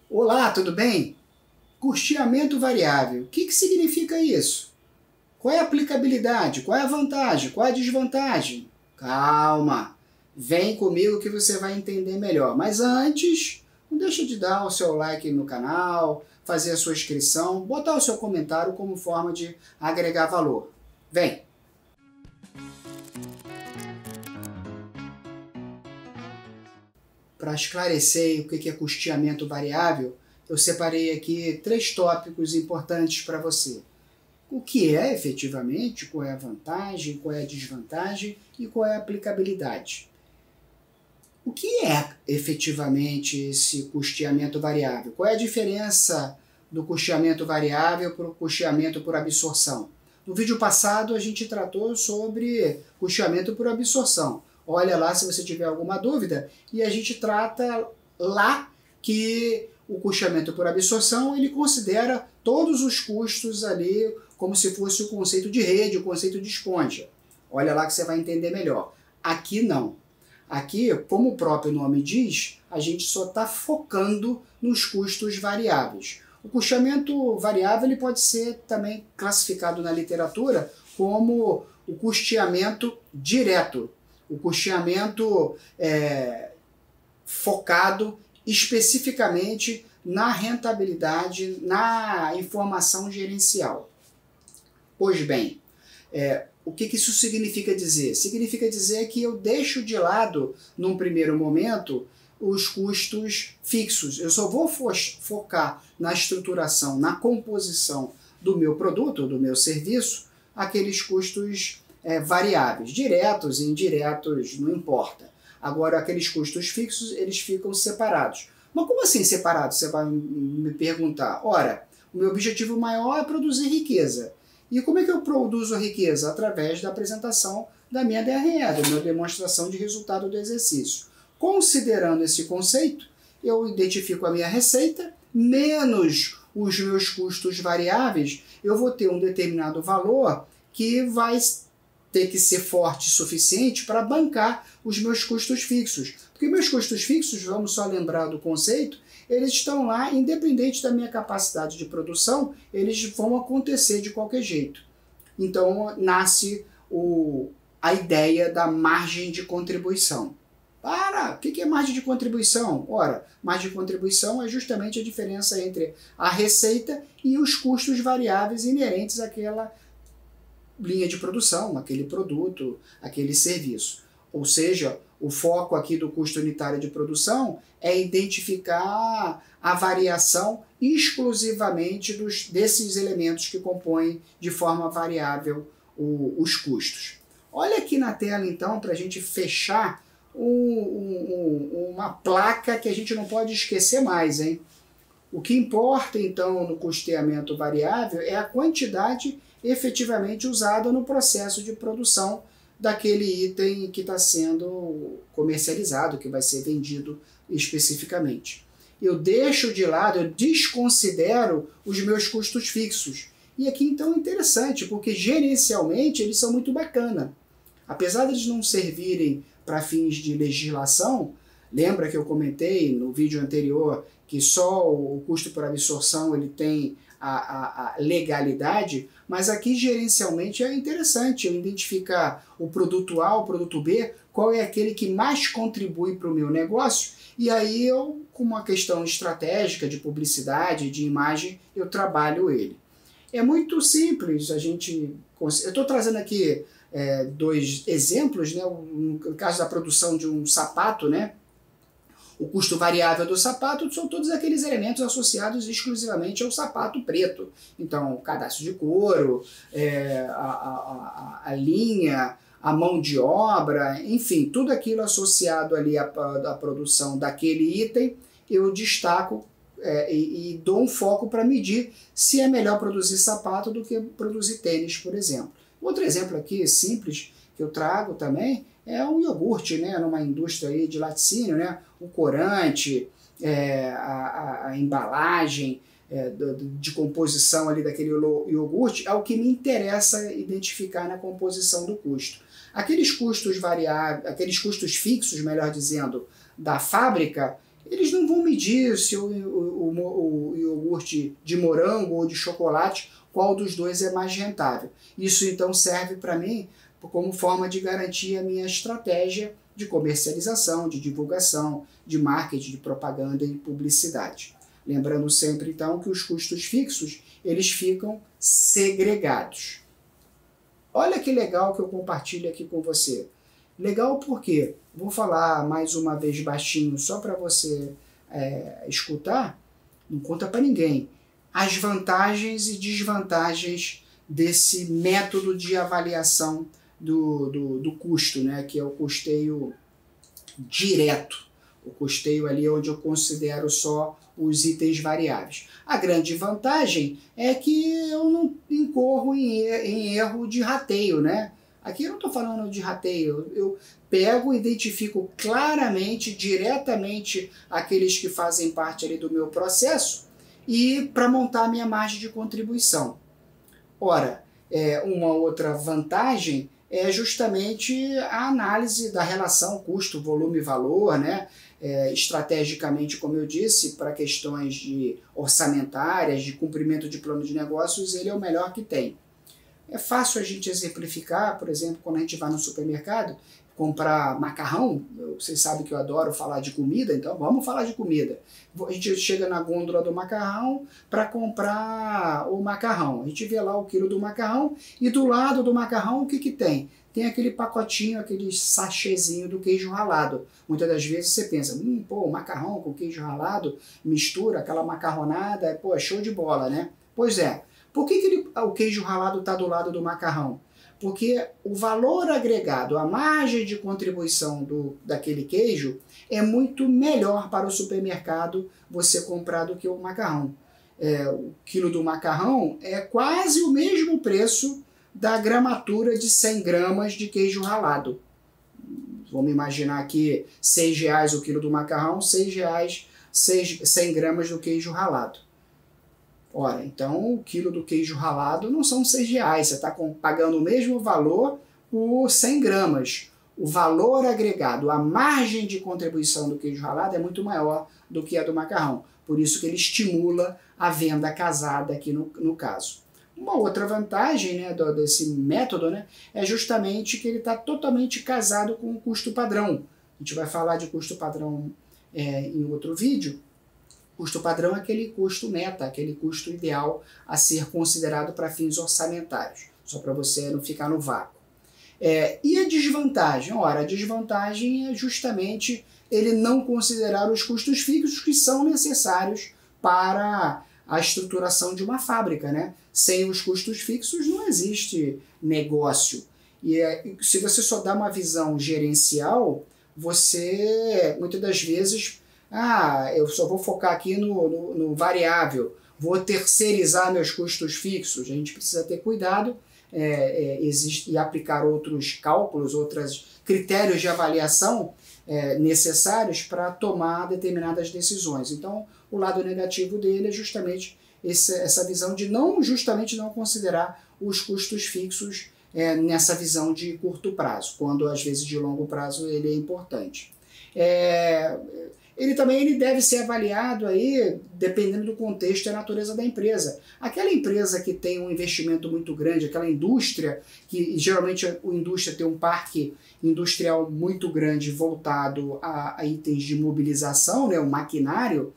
Olá, tudo bem? Custeamento variável. O que significa isso? Qual é a aplicabilidade? Qual é a vantagem? Qual é a desvantagem? Calma, vem comigo que você vai entender melhor. Mas antes, não deixa de dar o seu like no canal, fazer a sua inscrição, botar o seu comentário como forma de agregar valor. Vem! Para esclarecer o que é custeamento variável, eu separei aqui 3 tópicos importantes para você. O que é efetivamente, qual é a vantagem, qual é a desvantagem e qual é a aplicabilidade. O que é efetivamente esse custeamento variável? Qual é a diferença do custeamento variável para o custeamento por absorção? No vídeo passado a gente tratou sobre custeamento por absorção. Olha lá se você tiver alguma dúvida, e a gente trata lá que o custeamento por absorção ele considera todos os custos ali como se fosse o conceito de rede, o conceito de esponja. Olha lá que você vai entender melhor. Aqui não. Aqui, como o próprio nome diz, a gente só está focando nos custos variáveis. O custeamento variável ele pode ser também classificado na literatura como o custeamento direto. O custeamento focado especificamente na rentabilidade, na informação gerencial. Pois bem, o que isso significa dizer? Significa dizer que eu deixo de lado, num primeiro momento, os custos fixos. Eu só vou focar na estruturação, na composição do meu produto, do meu serviço, aqueles custos variáveis, diretos e indiretos, não importa. Agora, aqueles custos fixos, eles ficam separados. Mas como assim separados? Você vai me perguntar. Ora, o meu objetivo maior é produzir riqueza. E como é que eu produzo riqueza? Através da apresentação da minha DRE, da minha demonstração de resultado do exercício. Considerando esse conceito, eu identifico a minha receita, menos os meus custos variáveis, eu vou ter um determinado valor que vai ter que ser forte o suficiente para bancar os meus custos fixos. Porque meus custos fixos, vamos só lembrar do conceito, eles estão lá, independente da minha capacidade de produção, eles vão acontecer de qualquer jeito. Então, nasce a ideia da margem de contribuição. O que é margem de contribuição? Ora, margem de contribuição é justamente a diferença entre a receita e os custos variáveis inerentes àquela linha de produção, aquele produto, aquele serviço. Ou seja, o foco aqui do custo unitário de produção é identificar a variação exclusivamente desses elementos que compõem de forma variável os custos. Olha aqui na tela, então, para a gente fechar uma placa que a gente não pode esquecer mais, hein? O que importa, então, no custeamento variável é a quantidade efetivamente usada no processo de produção daquele item que está sendo comercializado, que vai ser vendido especificamente. Eu deixo de lado, eu desconsidero os meus custos fixos. E aqui então é interessante, porque gerencialmente eles são muito bacana. Apesar de eles não servirem para fins de legislação, lembra que eu comentei no vídeo anterior que só o custo por absorção ele tem a legalidade, mas aqui gerencialmente é interessante eu identificar o produto A, o produto B, qual é aquele que mais contribui para o meu negócio, e aí eu, com uma questão estratégica de publicidade, de imagem, eu trabalho ele. É muito simples, eu estou trazendo aqui 2 exemplos, né? No caso da produção de um sapato, né? O custo variável do sapato são todos aqueles elementos associados exclusivamente ao sapato preto. Então, o cadastro de couro, a linha, a mão de obra, enfim, tudo aquilo associado ali à produção daquele item, eu destaco e dou um foco para medir se é melhor produzir sapato do que produzir tênis, por exemplo. Outro exemplo aqui simples que eu trago também é um iogurte, né, numa indústria aí de laticínio, né, o corante, a embalagem de composição ali daquele iogurte é o que me interessa identificar na composição do custo. Aqueles custos variáveis, aqueles custos fixos, melhor dizendo, da fábrica, eles não vão medir se o iogurte de morango ou de chocolate, qual dos dois é mais rentável. Isso então serve para mim como forma de garantir a minha estratégia de comercialização, de divulgação, de marketing, de propaganda e publicidade. Lembrando sempre então que os custos fixos, eles ficam segregados. Olha que legal que eu compartilho aqui com você. Legal porque, vou falar mais uma vez baixinho só para você escutar, não conta para ninguém, as vantagens e desvantagens desse método de avaliação do custo, né, que é o custeio direto, o custeio ali onde eu considero só os itens variáveis. A grande vantagem é que eu não incorro em erro de rateio, né? Aqui eu não estou falando de rateio, eu pego e identifico claramente, diretamente, aqueles que fazem parte ali do meu processo e para montar a minha margem de contribuição. Ora, uma outra vantagem é justamente a análise da relação custo, volume e valor, né? Estrategicamente, como eu disse, para questões de orçamentárias, de cumprimento de plano de negócios, ele é o melhor que tem. É fácil a gente exemplificar, por exemplo, quando a gente vai no supermercado comprar macarrão. Vocês sabem que eu adoro falar de comida, então vamos falar de comida. A gente chega na gôndola do macarrão para comprar o macarrão. A gente vê lá o quilo do macarrão e do lado do macarrão o que que tem? Tem aquele pacotinho, aquele sachêzinho do queijo ralado. Muitas das vezes você pensa, pô, macarrão com queijo ralado, mistura, aquela macarronada, pô, show de bola, né? Pois é. Por que o queijo ralado está do lado do macarrão? Porque o valor agregado, a margem de contribuição daquele queijo é muito melhor para o supermercado você comprar do que o macarrão. O quilo do macarrão é quase o mesmo preço da gramatura de 100 gramas de queijo ralado. Vamos imaginar aqui R$6 o quilo do macarrão, R$6, 100 gramas do queijo ralado. Ora, então o quilo do queijo ralado não são R$6, você está pagando o mesmo valor por 100 gramas. O valor agregado, a margem de contribuição do queijo ralado é muito maior do que a do macarrão. Por isso que ele estimula a venda casada aqui no caso. Uma outra vantagem, né, desse método, né, é justamente que ele está totalmente casado com o custo padrão. A gente vai falar de custo padrão em outro vídeo. Custo padrão é aquele custo meta, aquele custo ideal a ser considerado para fins orçamentários, só para você não ficar no vácuo. E a desvantagem? Ora, a desvantagem é justamente ele não considerar os custos fixos que são necessários para a estruturação de uma fábrica, né? Sem os custos fixos não existe negócio. E se você só dá uma visão gerencial, você, muitas das vezes, eu só vou focar aqui no variável, vou terceirizar meus custos fixos. A gente precisa ter cuidado e aplicar outros cálculos, outros critérios de avaliação necessários para tomar determinadas decisões. Então, o lado negativo dele é justamente essa visão de não considerar os custos fixos nessa visão de curto prazo, quando às vezes de longo prazo ele é importante. Ele deve ser avaliado aí, dependendo do contexto e a natureza da empresa. Aquela empresa que tem um investimento muito grande, aquela indústria, que geralmente a indústria tem um parque industrial muito grande voltado a itens de mobilização, né, o maquinário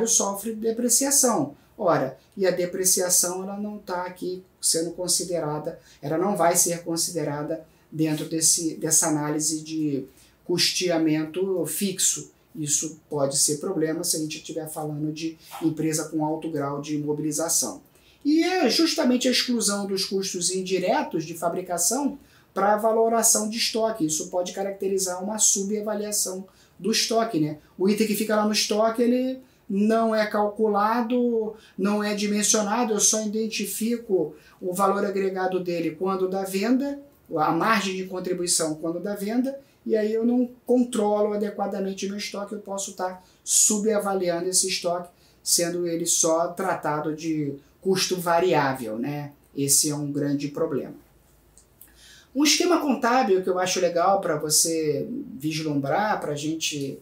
sofre depreciação. Ora, e a depreciação ela não está aqui sendo considerada, ela não vai ser considerada dentro dessa análise de custeamento fixo. Isso pode ser problema se a gente estiver falando de empresa com alto grau de mobilização. E é justamente a exclusão dos custos indiretos de fabricação para a valoração de estoque. Isso pode caracterizar uma subavaliação do estoque, né? O item que fica lá no estoque, ele não é calculado, não é dimensionado, eu só identifico o valor agregado dele quando da venda, a margem de contribuição quando da venda, e aí eu não controlo adequadamente meu estoque, eu posso estar subavaliando esse estoque, sendo ele só tratado de custo variável, né? Esse é um grande problema. Um esquema contábil que eu acho legal para você vislumbrar, para a gente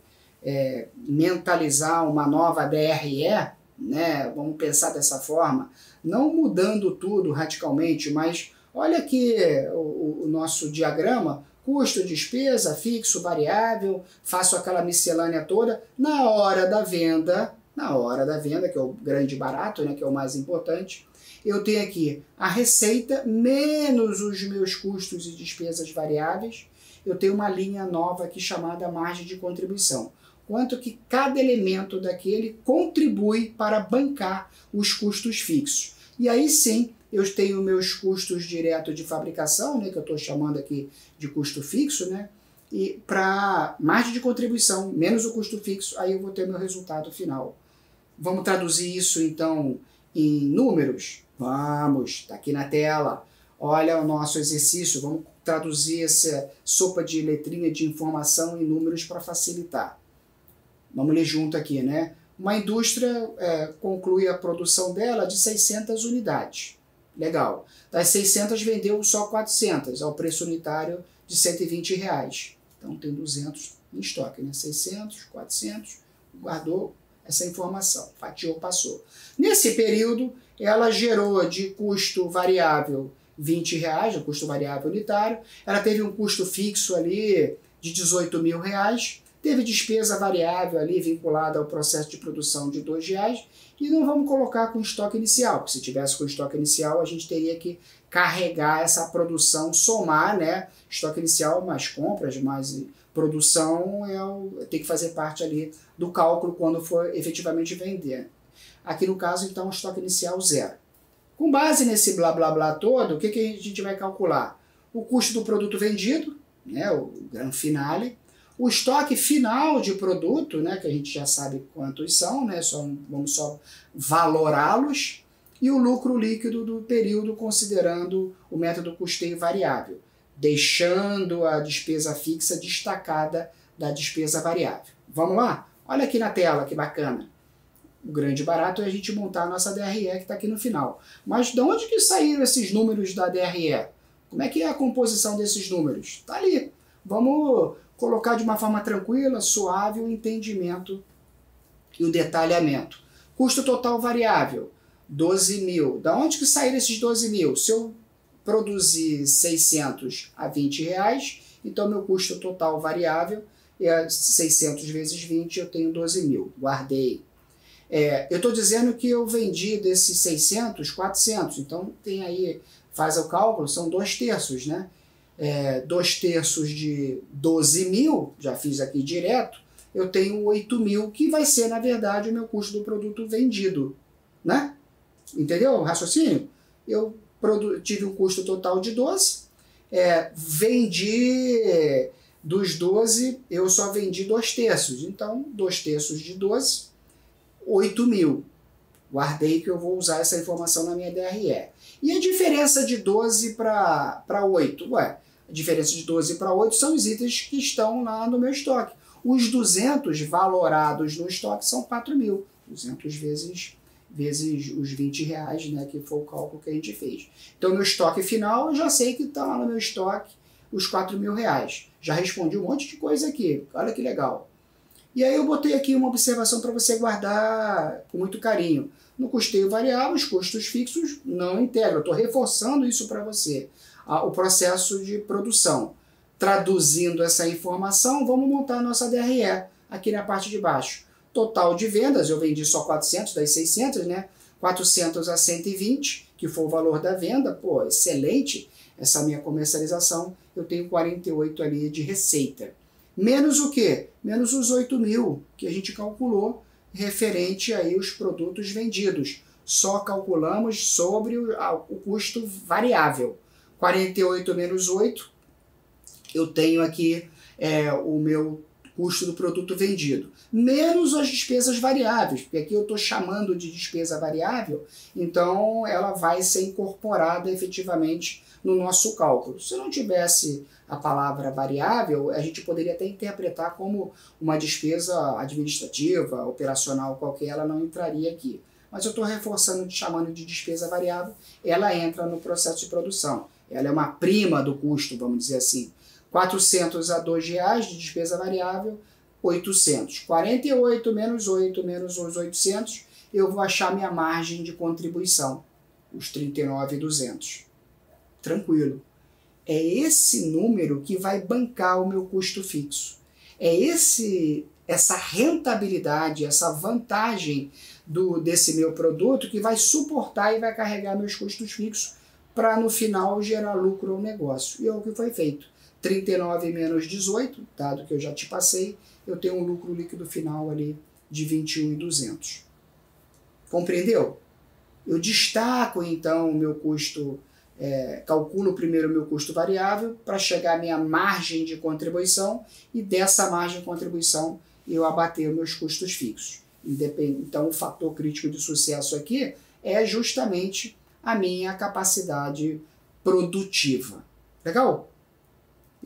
mentalizar uma nova DRE, né? Vamos pensar dessa forma, não mudando tudo radicalmente, mas olha aqui o nosso diagrama, custo, despesa, fixo, variável, faço aquela miscelânea toda, na hora da venda, que é o grande barato, né, que é o mais importante, eu tenho aqui a receita menos os meus custos e despesas variáveis, eu tenho uma linha nova aqui chamada margem de contribuição. Quanto que cada elemento daquele contribui para bancar os custos fixos. E aí sim, eu tenho meus custos diretos de fabricação, né, que eu estou chamando aqui de custo fixo, né, e para margem de contribuição, menos o custo fixo, aí eu vou ter meu resultado final. Vamos traduzir isso então em números? Vamos, está aqui na tela. Olha o nosso exercício, vamos traduzir essa sopa de letrinha de informação em números para facilitar. Vamos ler junto aqui, né? Uma indústria conclui a produção dela de 600 unidades. Legal. Das 600 vendeu só 400, ao preço unitário de R$120. Então tem 200 em estoque, né? 600, 400, guardou essa informação, fatiou, passou. Nesse período, ela gerou de custo variável R$20, o custo variável unitário, ela teve um custo fixo ali de R$18.000, teve despesa variável ali vinculada ao processo de produção de R$2, e não vamos colocar com estoque inicial, porque se tivesse com estoque inicial, a gente teria que carregar essa produção, somar, né? Estoque inicial mais compras, mais produção, tem que fazer parte ali do cálculo quando for efetivamente vender. Aqui no caso, então, estoque inicial 0. Com base nesse blá blá blá todo, o que a gente vai calcular? O custo do produto vendido, né, o gran finale, o estoque final de produto, né, que a gente já sabe quantos são, né, vamos só valorá-los, e o lucro líquido do período considerando o método custeio variável, deixando a despesa fixa destacada da despesa variável. Vamos lá? Olha aqui na tela, que bacana. O grande barato é a gente montar a nossa DRE que está aqui no final. Mas de onde que saíram esses números da DRE? Como é que é a composição desses números? Está ali. Vamos colocar de uma forma tranquila, suave, o entendimento e o detalhamento. Custo total variável, 12.000. Da onde que saíram esses 12.000? Se eu produzir 600 a R$20, então meu custo total variável é 600 vezes 20, eu tenho 12.000. Guardei. Eu estou dizendo que eu vendi desses 600, 400, então tem aí, faz o cálculo, são 2/3, né? 2/3 de 12.000, já fiz aqui direto, eu tenho 8.000, que vai ser, na verdade, o meu custo do produto vendido, né? Entendeu o raciocínio? Eu tive um custo total de 12, vendi dos 12, eu só vendi 2/3, então 2/3 de 12, 8.000. Guardei que eu vou usar essa informação na minha DRE. E a diferença de 12 para 8? Ué, a diferença de 12 para 8 são os itens que estão lá no meu estoque. Os 200 valorados no estoque são 4.000. 200 vezes os R$20, né, que foi o cálculo que a gente fez. Então, meu estoque final, eu já sei que está lá no meu estoque os R$4.000. Já respondi um monte de coisa aqui. Olha que legal. E aí eu botei aqui uma observação para você guardar com muito carinho. No custeio variável, os custos fixos não integram. Eu estou reforçando isso para você. O processo de produção. Traduzindo essa informação, vamos montar a nossa DRE aqui na parte de baixo. Total de vendas, eu vendi só 400 das 600, né? 400 a 120, que foi o valor da venda. Pô, excelente essa minha comercialização. Eu tenho 48 ali de receita. Menos o quê? Menos os 8.000 que a gente calculou referente aí os produtos vendidos. Só calculamos sobre o custo variável. 48 menos 8, eu tenho aqui o meu custo do produto vendido. Menos as despesas variáveis, porque aqui eu estou chamando de despesa variável, então ela vai ser incorporada efetivamente no nosso cálculo. Se não tivesse a palavra variável, a gente poderia até interpretar como uma despesa administrativa, operacional qualquer, ela não entraria aqui. Mas eu estou reforçando, chamando de despesa variável, ela entra no processo de produção. Ela é uma prima do custo, vamos dizer assim. 400 a R$2 de despesa variável, 800. 48 menos 8 menos os 800, eu vou achar minha margem de contribuição, os 39.200. Tranquilo. É esse número que vai bancar o meu custo fixo. É essa rentabilidade, essa vantagem desse meu produto que vai suportar e vai carregar meus custos fixos para no final gerar lucro ao negócio. E é o que foi feito. 39 menos 18, dado que eu já te passei, eu tenho um lucro líquido final ali de 21.200. Compreendeu? Eu destaco então o meu custo, calculo primeiro o meu custo variável para chegar à minha margem de contribuição e dessa margem de contribuição eu abater os meus custos fixos. Então o fator crítico de sucesso aqui é justamente a minha capacidade produtiva. Legal?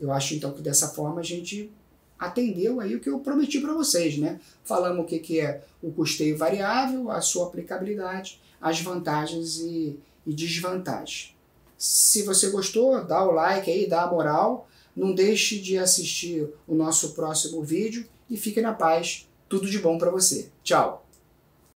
Eu acho então que dessa forma a gente atendeu aí o que eu prometi para vocês, né? Falamos o que é o custeio variável, a sua aplicabilidade, as vantagens e desvantagens. Se você gostou, dá o like aí, dá a moral, não deixe de assistir o nosso próximo vídeo e fique na paz. Tudo de bom para você. Tchau!